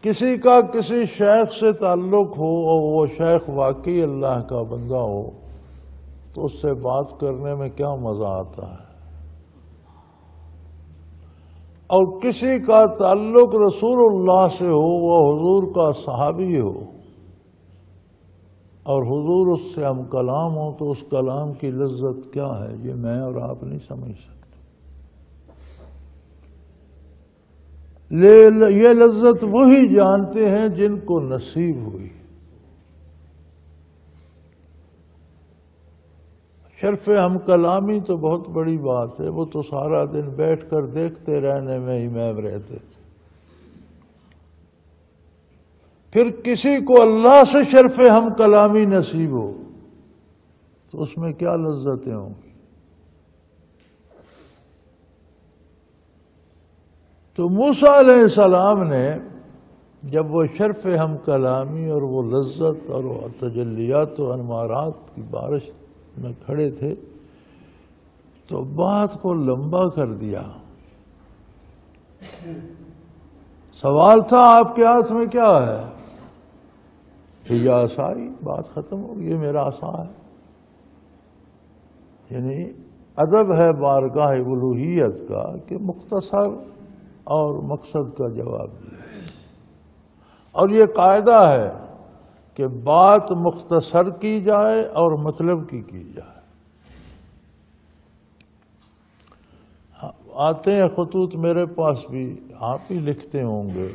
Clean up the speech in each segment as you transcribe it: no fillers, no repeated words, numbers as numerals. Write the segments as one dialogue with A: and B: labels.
A: کسی کا کسی شیخ سے تعلق ہو اور وہ شیخ واقعی اللہ کا بندہ ہو تو اس سے بات کرنے میں کیا مزہ آتا ہے، اور کسی کا تعلق رسول اللہ سے ہو، وہ حضور کا صحابی ہو اور حضور اس سے ہم کلام ہو، تو اس کلام کی لذت کیا ہے یہ میں اور آپ نہیں سمجھ سکتے۔ یہ لذت وہی جانتے ہیں جن کو نصیب ہوئی۔ شرف ہم کلامی تو بہت بڑی بات ہے، وہ تو سارا دن بیٹھ کر دیکھتے رہنے میں ہی محو رہتے تھے۔ پھر کسی کو اللہ سے شرف ہم کلامی نصیب ہو تو اس میں کیا لذتیں ہوں گی۔ تو موسیٰ علیہ السلام نے جب وہ شرف ہم کلامی اور وہ لذت اور وہ تجلیات و انوارات کی بارش میں کھڑے تھے تو بات کو لمبا کر دیا۔ سوال تھا آپ کے ہاتھ میں کیا ہے؟ یہ عصائی، بات ختم ہو گئی، یہ میرا عصا ہے۔ یعنی ادب ہے بارگاہ الوہیت کا کہ مختصر اور مقصد کا جواب دیا، اور یہ قاعدہ ہے کہ بات مختصر کی جائے اور مطلب کی جائے۔ آتے ہیں خطوط میرے پاس بھی، آپ ہی لکھتے ہوں گے،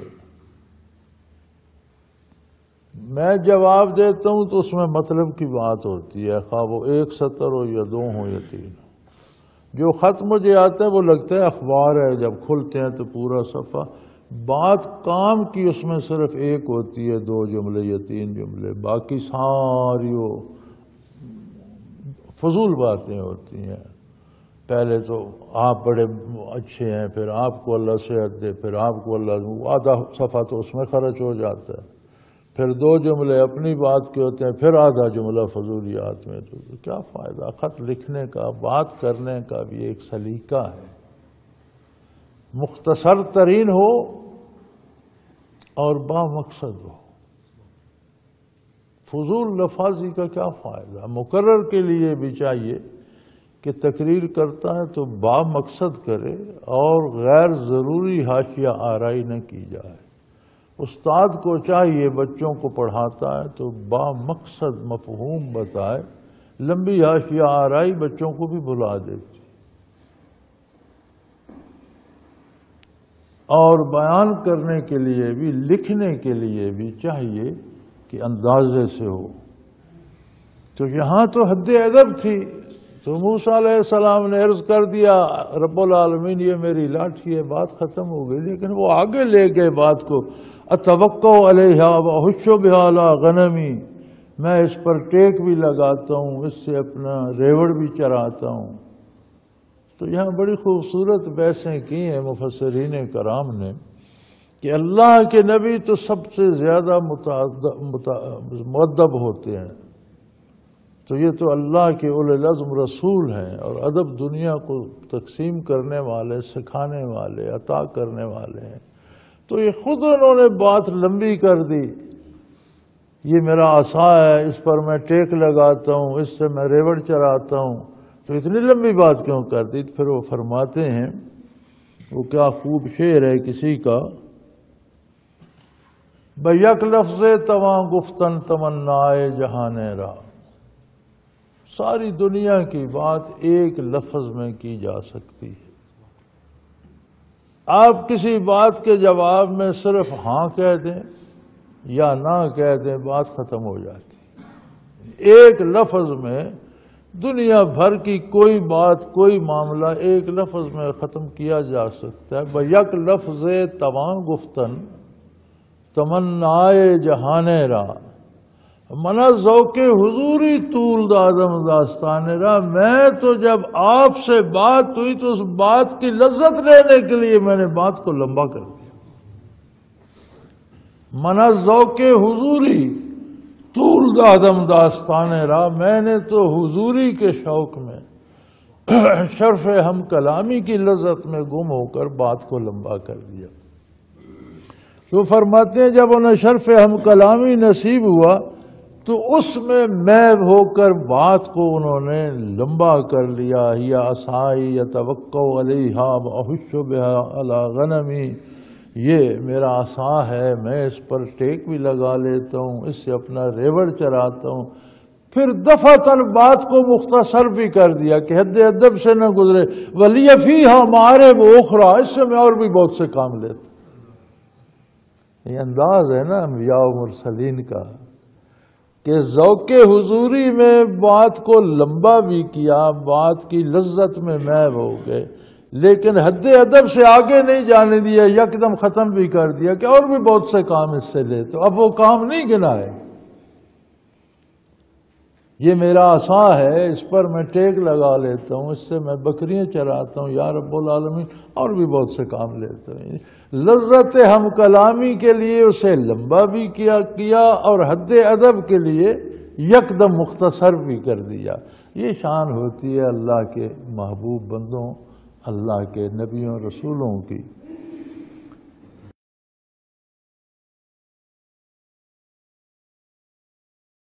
A: میں جواب دیتا ہوں تو اس میں مطلب کی بات ہوتی ہے، خواہ وہ 1 سطر ہو یا 2 ہو یا 3 ہو۔ جو خط مجھے آتے ہیں وہ لگتا ہے اخبار ہے، جب کھلتے ہیں تو پورا صفحہ، بات کام کی اس میں صرف 1 ہوتی ہے، 2 جملے یا 3 جملے، باقی ساری وہ فضول باتیں ہوتی ہیں۔ پہلے تو آپ بڑے اچھے ہیں، پھر آپ کو اللہ صحت دے، پھر آپ کو اللہ، آدھا صفحہ تو اس میں خرچ ہو جاتا ہے، پھر 2 جملے اپنی بات کے ہوتے ہیں، پھر آدھا جملہ فضولیات میں۔ تو کیا فائدہ؟ خط لکھنے کا، بات کرنے کا بھی ایک سلیقہ ہے، مختصر ترین ہو اور با مقصد ہو۔ فضول لفاظی کا کیا فائدہ؟ مقرر کے لیے بھی چاہیے کہ تقریر کرتا ہے تو با مقصد کرے اور غیر ضروری حاشیہ آرائی نہ کی جائے۔ استاد کو چاہیے بچوں کو پڑھاتا ہے تو با مقصد مفہوم بتائے، لمبی حاشیہ آرائی بچوں کو بھی بھلا دیتی۔ اور بیان کرنے کے لیے بھی، لکھنے کے لیے بھی چاہیے کہ اندازے سے ہو۔ تو یہاں تو حد ادب تھی، تو موسیٰ علیہ السلام نے عرض کر دیا رب العالمین یہ میری لاٹھی ہے، بات ختم ہو گئی۔ لیکن وہ آگے لے گئے بات کو، اتوقع علیہا واحش بہا علی غنمی، میں اس پر ٹیک بھی لگاتا ہوں، اس سے اپنا ریوڑ بھی چراتا ہوں۔ تو یہاں بڑی خوبصورت بحثیں کی ہیں مفسرین کرام نے کہ اللہ کے نبی تو سب سے زیادہ مؤدب ہوتے ہیں، تو یہ تو اللہ کے اولی العزم رسول ہیں، اور ادب دنیا کو تقسیم کرنے والے، سکھانے والے، عطا کرنے والے ہیں۔ تو یہ خود انہوں نے بات لمبی کر دی، یہ میرا عصا ہے، اس پر میں ٹیک لگاتا ہوں، اس سے میں ریوڑ چراتا ہوں۔ تو اتنی لمبی بات کیوں کر دی؟ پھر وہ فرماتے ہیں، وہ کیا خوب شعر ہے کسی کا، بیک لفظ تواں گفتن تمنائے جہان را، ساری دنیا کی بات ایک لفظ میں کی جا سکتی ہے۔ آپ کسی بات کے جواب میں صرف ہاں کہہ دیں یا نہ کہہ دیں، بات ختم ہو جاتی۔ ایک لفظ میں دنیا بھر کی کوئی بات، کوئی معاملہ ایک لفظ میں ختم کیا جا سکتا ہے۔ بیک لفظ تواں گفتن تمنائے جہان را، منا ذوق حضوری طول دادم داستان را، میں تو جب آپ سے بات ہوئی تو اس بات کی لذت لینے کے لیے میں نے بات کو لمبا کر دیا۔ منا ذوق حضوری طول دادم داستان را، میں نے تو حضوری کے شوق میں، شرف ہم کلامی کی لذت میں گم ہو کر بات کو لمبا کر دیا۔ تو فرماتے ہیں جب انہیں شرف ہم کلامی نصیب ہوا تو اس میں محو ہو کر بات کو انہوں نے لمبا کر لیا. یا عصائی یتوکا علیہا واحش بہا علی غنمی، یہ میرا عصا ہے، میں اس پر ٹیک بھی لگا لیتا ہوں، اس سے اپنا ریوڑ چراتا ہوں. پھر دفعتاً بات کو مختصر بھی کر دیا کہ حد ادب سے نہ گزرے. ولی فیہا معارب اخری، اس سے میں اور بھی بہت سے کام لیتا. یہ انداز ہے نا انبیاء و مرسلین کا کہ ذوق حضوری میں بات کو لمبا بھی کیا، بات کی لذت میں محو ہو گئے، لیکن حد ادب سے آگے نہیں جانے دیا، یکدم ختم بھی کر دیا کہ اور بھی بہت سے کام اس سے لے. تو اب وہ کام نہیں گنائے. یہ میرا عصا ہے، اس پر میں ٹیک لگا لیتا ہوں، اس سے میں بکریاں چراتا ہوں، یا رب العالمین اور بھی بہت سے کام لیتا ہوں. لذت ہم کلامی کے لیے اسے لمبا بھی کیا اور حد ادب کے لیے یکدم مختصر بھی کر دیا. یہ شان ہوتی ہے اللہ کے محبوب بندوں، اللہ کے نبیوں رسولوں کی.